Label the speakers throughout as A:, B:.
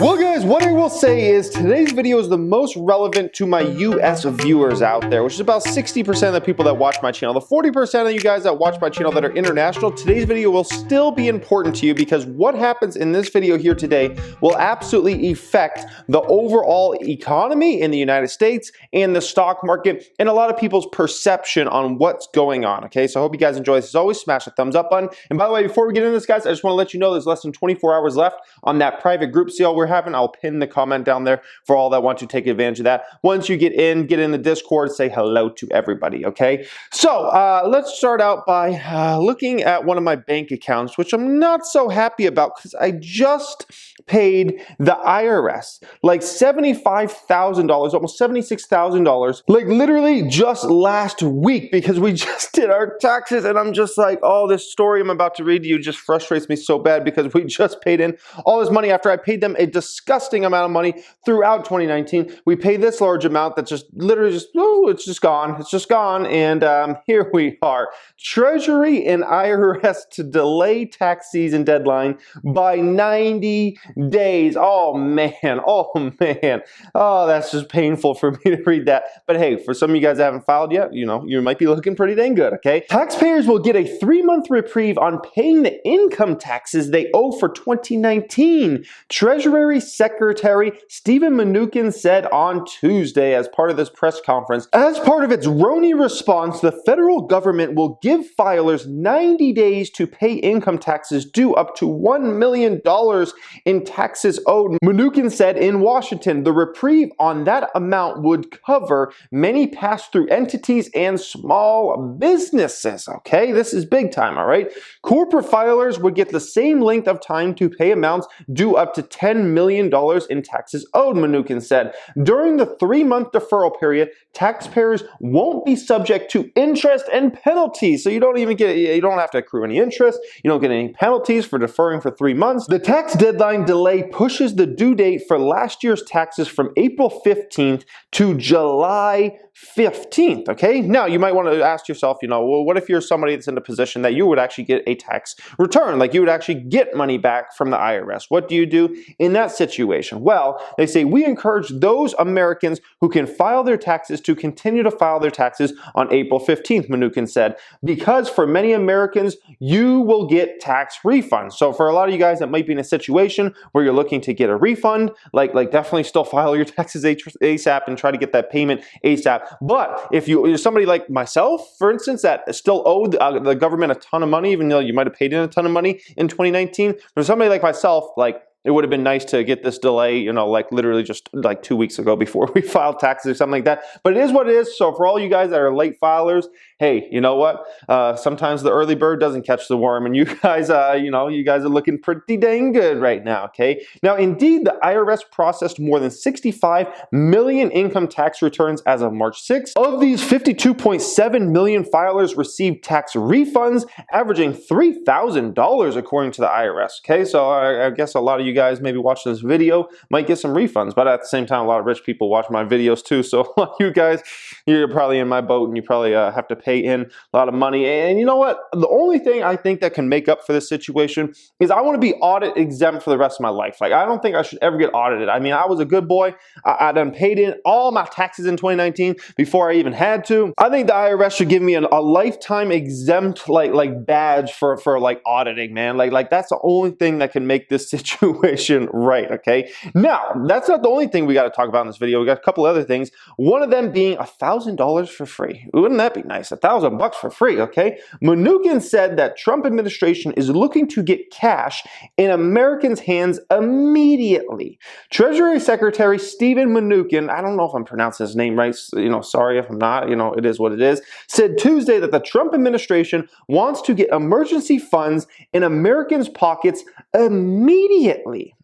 A: Well guys, what I will say is today's video is the most relevant to my US viewers out there, which is about 60% of the people that watch my channel. The 40% of you guys that watch my channel that are international, today's video will still be important to you because what happens in this video here today will absolutely affect the overall economy in the United States and the stock market and a lot of people's perception on what's going on, okay? So I hope you guys enjoy this. As always, smash the thumbs up button. And by the way, before we get into this, guys, I just want to let you know there's less than 24 hours left on that private group sale we're having. I'll pin the comment down there for all that want to take advantage of that. Once you get in the Discord, say hello to everybody, okay? So let's start out by looking at one of my bank accounts, which I'm not so happy about because I just paid the IRS like $75,000, almost $76,000, like literally just last week because we just did our taxes, and I'm just like, oh, this story I'm about to read to you just frustrates me so bad because we just paid in all this money after I paid them a disgusting amount of money throughout 2019. We paid this large amount that's just literally just, oh, it's just gone. It's just gone. And here we are. Treasury and IRS to delay tax season deadline by 90 days. Oh man. Oh man. Oh, that's just painful for me to read that. But hey, for some of you guys that haven't filed yet, you know, you might be looking pretty dang good, okay? Taxpayers will get a 3-month reprieve on paying the income taxes they owe for 2019. Treasury Secretary Steven Mnuchin said on Tuesday as part of this press conference. As part of its RONI response, the federal government will give filers 90 days to pay income taxes due up to $1 million in taxes owed. Mnuchin said in Washington, the reprieve on that amount would cover many pass-through entities and small businesses. Okay, this is big time, all right? Corporate filers would get the same length of time to pay amounts due up to $10 million in taxes owed, Mnuchin said. During the 3-month deferral period, taxpayers won't be subject to interest and penalties. So you don't have to accrue any interest. You don't get any penalties for deferring for 3 months. The tax deadline delay pushes the due date for last year's taxes from April 15th to July 15th, okay? Now, you might want to ask yourself, you know, well, what if you're somebody that's in a position that you would actually get a tax return, like you would actually get money back from the IRS? What do you do in that situation? Well, they say, we encourage those Americans who can file their taxes to continue to file their taxes on April 15th, Mnuchin said, because for many Americans, you will get tax refunds. So for a lot of you guys that might be in a situation where you're looking to get a refund, like definitely still file your taxes ASAP and try to get that payment ASAP. But if you're somebody like myself, for instance, that still owed the government a ton of money, even though you might have paid in a ton of money in 2019, for somebody like myself, like, it would have been nice to get this delay, you know, like literally just like 2 weeks ago before we filed taxes or something like that. But it is what it is. So for all you guys that are late filers, hey, you know what? Sometimes the early bird doesn't catch the worm, and you guys, you know, you guys are looking pretty dang good right now, okay? Now, indeed, the IRS processed more than 65 million income tax returns as of March 6th. Of these, 52.7 million filers received tax refunds, averaging $3,000 according to the IRS, okay? So I guess a lot of you guys maybe watching this video might get some refunds, but at the same time, a lot of rich people watch my videos too. So you guys, you're probably in my boat and you probably have to pay in a lot of money. And you know what? The only thing I think that can make up for this situation is I want to be audit exempt for the rest of my life. Like, I don't think I should ever get audited. I mean, I was a good boy. I done paid in all my taxes in 2019 before I even had to. I think the IRS should give me a lifetime exempt like badge for like auditing, man. Like that's the only thing that can make this situation right, okay? Now, that's not the only thing we got to talk about in this video. We got a couple other things. One of them being $1,000 for free. Wouldn't that be nice? $1,000 for free, okay? Mnuchin said that Trump administration is looking to get cash in Americans' hands immediately. Treasury Secretary Steven Mnuchin, I don't know if I'm pronouncing his name right, you know, sorry if I'm not, you know, it is what it is, said Tuesday that the Trump administration wants to get emergency funds in Americans' pockets immediately.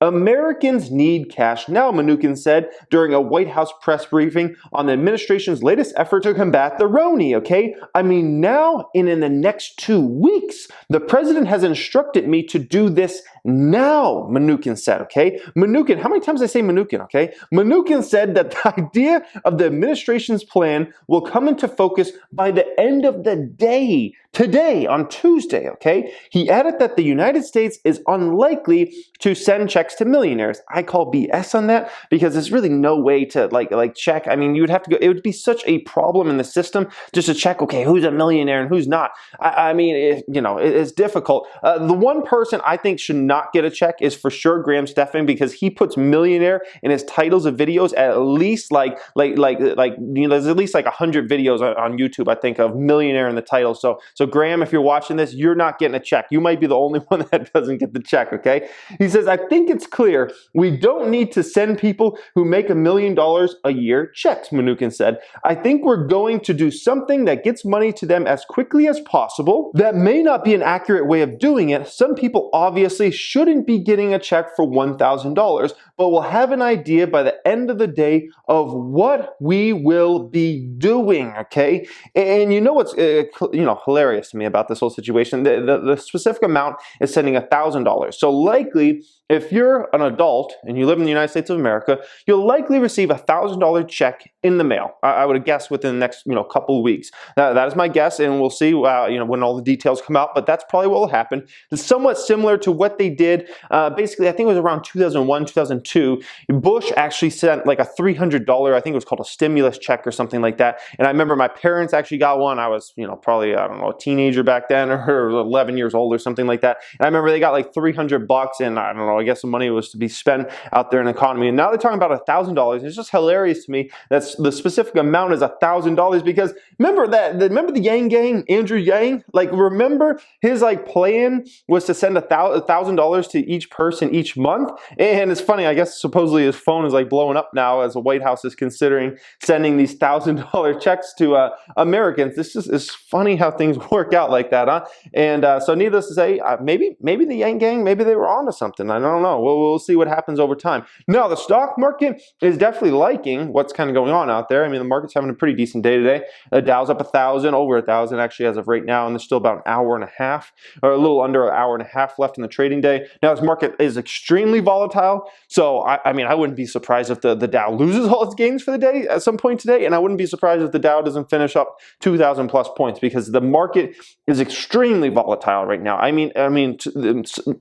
A: Americans need cash now, Mnuchin said during a White House press briefing on the administration's latest effort to combat the RONI, okay? I mean, now and in the next 2 weeks, the president has instructed me to do this now, Mnuchin said, okay? Mnuchin, how many times did I say Mnuchin, okay? Mnuchin said that the idea of the administration's plan will come into focus by the end of the day, Today, on Tuesday, okay, he added that the United States is unlikely to send checks to millionaires. I call BS on that because there's really no way to like check. I mean, you would have to go, it would be such a problem in the system just to check, okay, who's a millionaire and who's not. I mean, it's difficult. The one person I think should not get a check is for sure Graham Stephan, because he puts millionaire in his titles of videos at least there's at least like 100 videos on YouTube, I think, of millionaire in the title. So Graham, if you're watching this, you're not getting a check. You might be the only one that doesn't get the check, okay? He says, I think it's clear we don't need to send people who make $1 million a year checks, Mnuchin said. I think we're going to do something that gets money to them as quickly as possible. That may not be an accurate way of doing it. Some people obviously shouldn't be getting a check for $1,000, but we'll have an idea by the end of the day of what we will be doing, okay? And you know what's hilarious to me about this whole situation? The specific amount is sending $1,000. So likely, if you're an adult and you live in the United States of America, you'll likely receive a $1,000 check in the mail. I would guess within the next couple of weeks. That is my guess, and we'll see when all the details come out. But that's probably what will happen. It's somewhat similar to what they did. Basically, I think it was around 2001, 2002. Bush actually sent like a $300. I think it was called a stimulus check or something like that. And I remember my parents actually got one. I was probably a teenager back then, or 11 years old or something like that. And I remember they got like $300, and I don't know. I guess the money was to be spent out there in the economy. And now they're talking about $1,000. It's just hilarious to me that the specific amount is $1,000, because remember the Yang gang, Andrew Yang? Like, remember his plan was to send $1,000 to each person each month. And it's funny, I guess supposedly his phone is like blowing up now as the White House is considering sending these $1,000 checks to Americans. It's funny how things work out like that, huh? And so needless to say, maybe the Yang gang, maybe they were onto something. I don't know. We'll see what happens over time. Now, the stock market is definitely liking what's kind of going on out there. I mean, the market's having a pretty decent day today. The Dow's up 1,000, over 1,000 actually as of right now, and there's still about an hour and a half, or a little under an hour and a half left in the trading day. Now, this market is extremely volatile, so I mean, I wouldn't be surprised if the Dow loses all its gains for the day at some point today, and I wouldn't be surprised if the Dow doesn't finish up 2,000 plus points, because the market is extremely volatile right now. I mean,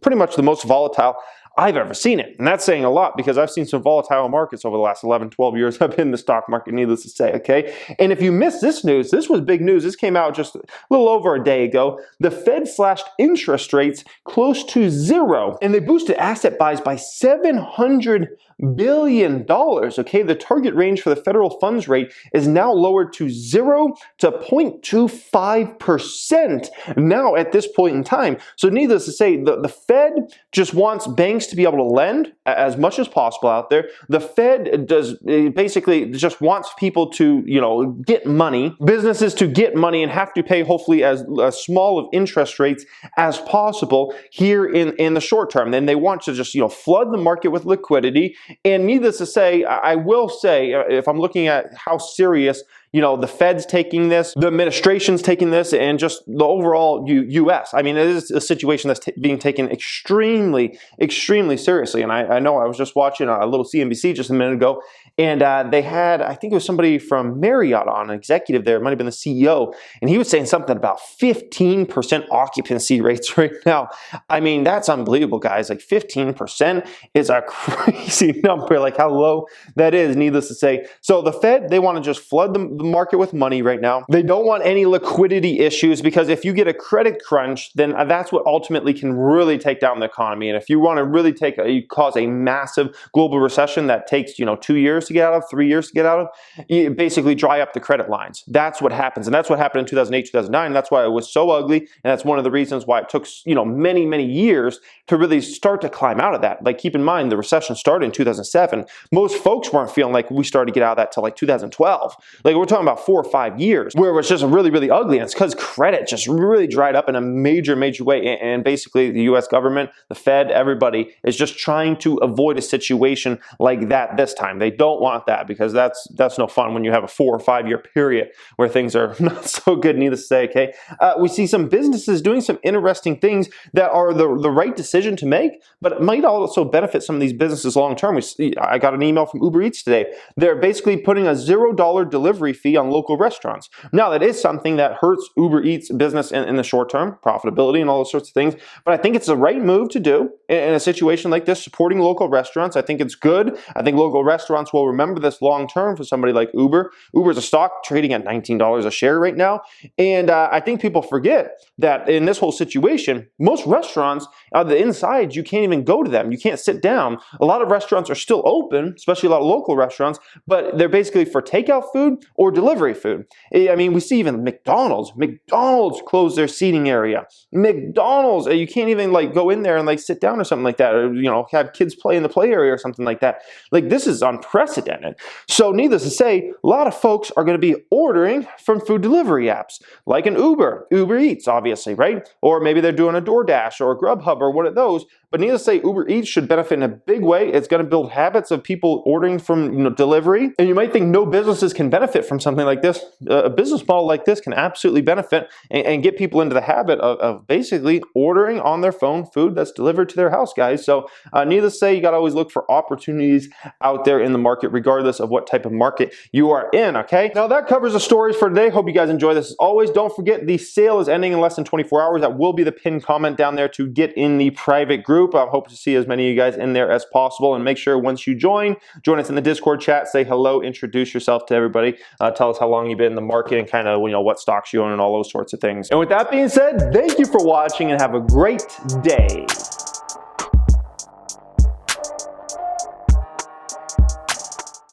A: pretty much the most volatile I've ever seen it. And that's saying a lot, because I've seen some volatile markets over the last 11, 12 years I've been in the stock market, needless to say, okay? And if you missed this news, this was big news. This came out just a little over a day ago. The Fed slashed interest rates close to zero, and they boosted asset buys by $700 billion, okay? The target range for the federal funds rate is now lowered to 0 to 0.25% now at this point in time. So needless to say, the Fed just wants banks to be able to lend as much as possible out there. The Fed basically just wants people to, get money, businesses to get money, and have to pay hopefully as small of interest rates as possible here in the short term. Then they want to just, flood the market with liquidity. And needless to say, I will say, if I'm looking at how serious the Fed's taking this, the administration's taking this, and just the overall U.S. I mean, it is a situation that's being taken extremely, extremely seriously. And I know I was just watching a little CNBC just a minute ago, and they had, I think it was somebody from Marriott on, an executive there, it might have been the CEO, and he was saying something about 15% occupancy rates right now. I mean, that's unbelievable, guys. Like 15% is a crazy number, like how low that is, needless to say. So the Fed, they want to just flood the market with money right now. They don't want any liquidity issues, because if you get a credit crunch, then that's what ultimately can really take down the economy. And if you want to really cause a massive global recession that takes 2 years to get out of, 3 years to get out of, you basically dry up the credit lines. That's what happens, and that's what happened in 2008, 2009. That's why it was so ugly, and that's one of the reasons why it took many, many years to really start to climb out of that. Like, keep in mind, the recession started in 2007. Most folks weren't feeling like we started to get out of that till like 2012. Like, we're talking about 4 or 5 years where it was just really, really ugly. And it's because credit just really dried up in a major, major way. And basically the US government, the Fed, everybody is just trying to avoid a situation like that this time. They don't want that, because that's no fun when you have a 4 or 5 year period where things are not so good, needless to say, okay? We see some businesses doing some interesting things that are the right decision to make, but it might also benefit some of these businesses long term. I got an email from Uber Eats today. They're basically putting a $0 delivery fee on local restaurants. Now, that is something that hurts Uber Eats business in the short term, profitability and all those sorts of things, but I think it's the right move to do in a situation like this, supporting local restaurants. I think it's good. I think local restaurants will remember this long term for somebody like Uber. Uber's a stock trading at $19 a share right now, and I think people forget that in this whole situation, most restaurants, the inside, you can't even go to them. You can't sit down. A lot of restaurants are still open, especially a lot of local restaurants, but they're basically for takeout food or delivery food. I mean, we see even McDonald's closed their seating area. McDonald's, you can't even like go in there and like sit down or something like that, or have kids play in the play area or something like that. Like, this is unprecedented. So needless to say, a lot of folks are going to be ordering from food delivery apps like an Uber Eats, obviously, right? Or maybe they're doing a DoorDash or a Grubhub or one of those. But needless to say, Uber Eats should benefit in a big way. It's going to build habits of people ordering from delivery. And you might think no businesses can benefit from something like this. A business model like this can absolutely benefit and get people into the habit of basically ordering on their phone food that's delivered to their house, guys. So needless to say, you got to always look for opportunities out there in the market, regardless of what type of market you are in, okay? Now that covers the stories for today. Hope you guys enjoy this. As always, don't forget the sale is ending in less than 24 hours. That will be the pinned comment down there to get in the private group. I hope to see as many of you guys in there as possible, and make sure once you join us in the Discord chat, say hello, introduce yourself to everybody, tell us how long you've been in the market and kind of what stocks you own and all those sorts of things. And with that being said, thank you for watching and have a great day.